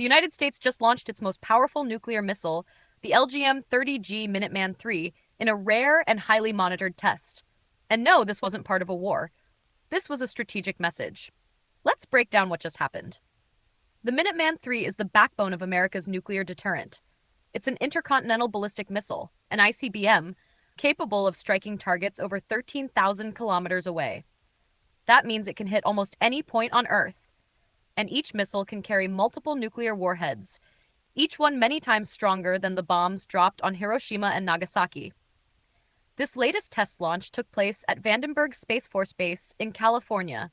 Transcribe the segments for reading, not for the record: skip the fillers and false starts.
The United States just launched its most powerful nuclear missile, the LGM-30G Minuteman III, in a rare and highly monitored test. And no, this wasn't part of a war. This was a strategic message. Let's break down what just happened. The Minuteman III is the backbone of America's nuclear deterrent. It's an intercontinental ballistic missile, an ICBM, capable of striking targets over 13,000 kilometers away. That means it can hit almost any point on Earth, and each missile can carry multiple nuclear warheads, each one many times stronger than the bombs dropped on Hiroshima and Nagasaki. This latest test launch took place at Vandenberg Space Force Base in California.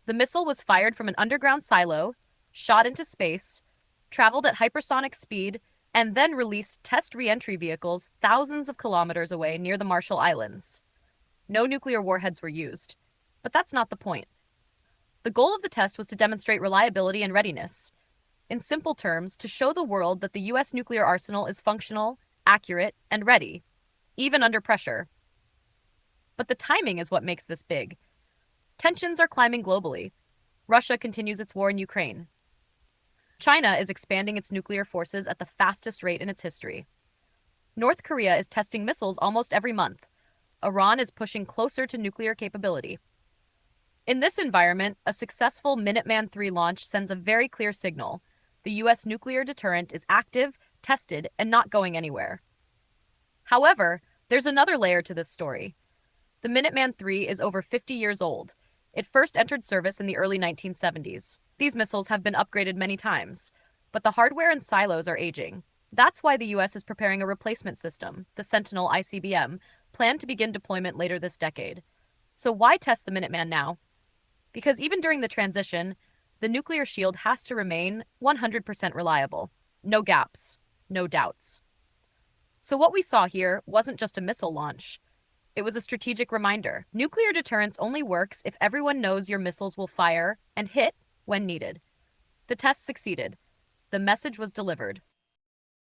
The missile was fired from an underground silo, shot into space, traveled at hypersonic speed, and then released test re-entry vehicles thousands of kilometers away near the Marshall Islands. No nuclear warheads were used, but that's not the point. The goal of the test was to demonstrate reliability and readiness. In simple terms, to show the world that the U.S. nuclear arsenal is functional, accurate, and ready, even under pressure. But the timing is what makes this big. Tensions are climbing globally. Russia continues its war in Ukraine. China is expanding its nuclear forces at the fastest rate in its history. North Korea is testing missiles almost every month. Iran is pushing closer to nuclear capability. In this environment, a successful Minuteman III launch sends a very clear signal. The U.S. nuclear deterrent is active, tested, and not going anywhere. However, there's another layer to this story. The Minuteman III is over 50 years old. It first entered service in the early 1970s. These missiles have been upgraded many times, but the hardware and silos are aging. That's why the U.S. is preparing a replacement system, the Sentinel ICBM, planned to begin deployment later this decade. So why test the Minuteman now? Because even during the transition, the nuclear shield has to remain 100% reliable. No gaps, no doubts. So what we saw here wasn't just a missile launch. It was a strategic reminder. Nuclear deterrence only works if everyone knows your missiles will fire and hit when needed. The test succeeded. The message was delivered.